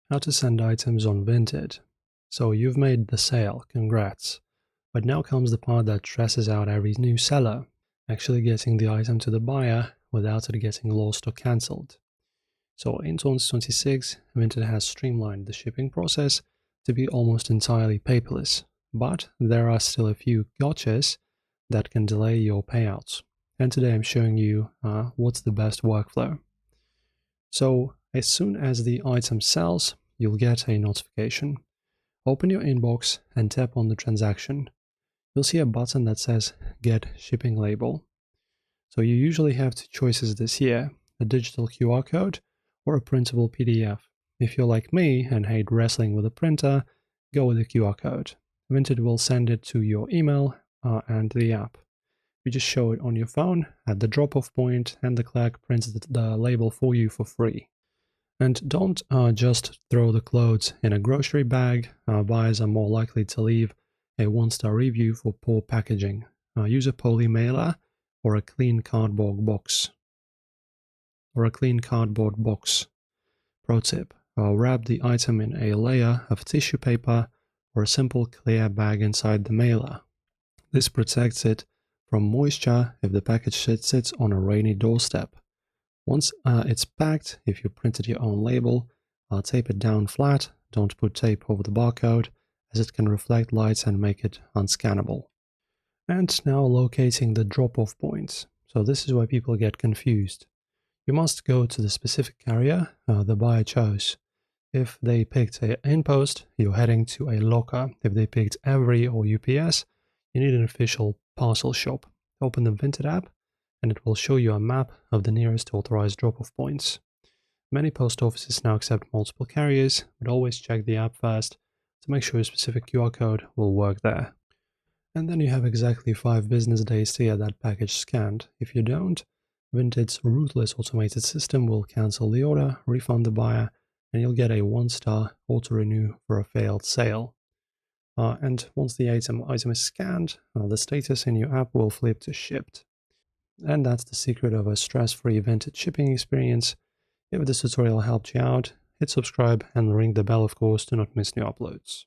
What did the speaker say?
How to send items on Vinted. So you've made the sale, congrats. But now comes the part that stresses out every new seller, actually getting the item to the buyer without it getting lost or cancelled. So in 2026, Vinted has streamlined the shipping process to be almost entirely paperless, but there are still a few gotchas that can delay your payouts. And today I'm showing you what's the best workflow. So as soon as the item sells, you'll get a notification. Open your inbox and tap on the transaction. You'll see a button that says Get Shipping Label. So you usually have two choices this year, a digital QR code or a printable PDF. If you're like me and hate wrestling with a printer, go with the QR code. Vinted will send it to your email and the app. You just show it on your phone at the drop-off point and the clerk prints the label for you for free. And don't just throw the clothes in a grocery bag. Buyers are more likely to leave a one-star review for poor packaging. Use a poly mailer or a clean cardboard box. Pro tip, wrap the item in a layer of tissue paper or a simple clear bag inside the mailer. This protects it from moisture if the package sits on a rainy doorstep. Once it's packed, if you printed your own label, tape it down flat. Don't put tape over the barcode, as it can reflect lights and make it unscannable. And now locating the drop-off points. So this is where people get confused. You must go to the specific carrier the buyer chose. If they picked an InPost, you're heading to a locker. If they picked Every or UPS, you need an official parcel shop. Open the Vinted app, and it will show you a map of the nearest authorized drop-off points. Many post offices now accept multiple carriers, but always check the app first to make sure a specific QR code will work there. And then you have exactly 5 business days to get that package scanned. If you don't, Vinted's ruthless automated system will cancel the order, refund the buyer, and you'll get a 1-star auto-renew for a failed sale. And once the item is scanned, the status in your app will flip to shipped. And that's the secret of a stress-free Vinted shipping experience. If this tutorial helped you out, hit subscribe and ring the bell, of course, to not miss new uploads.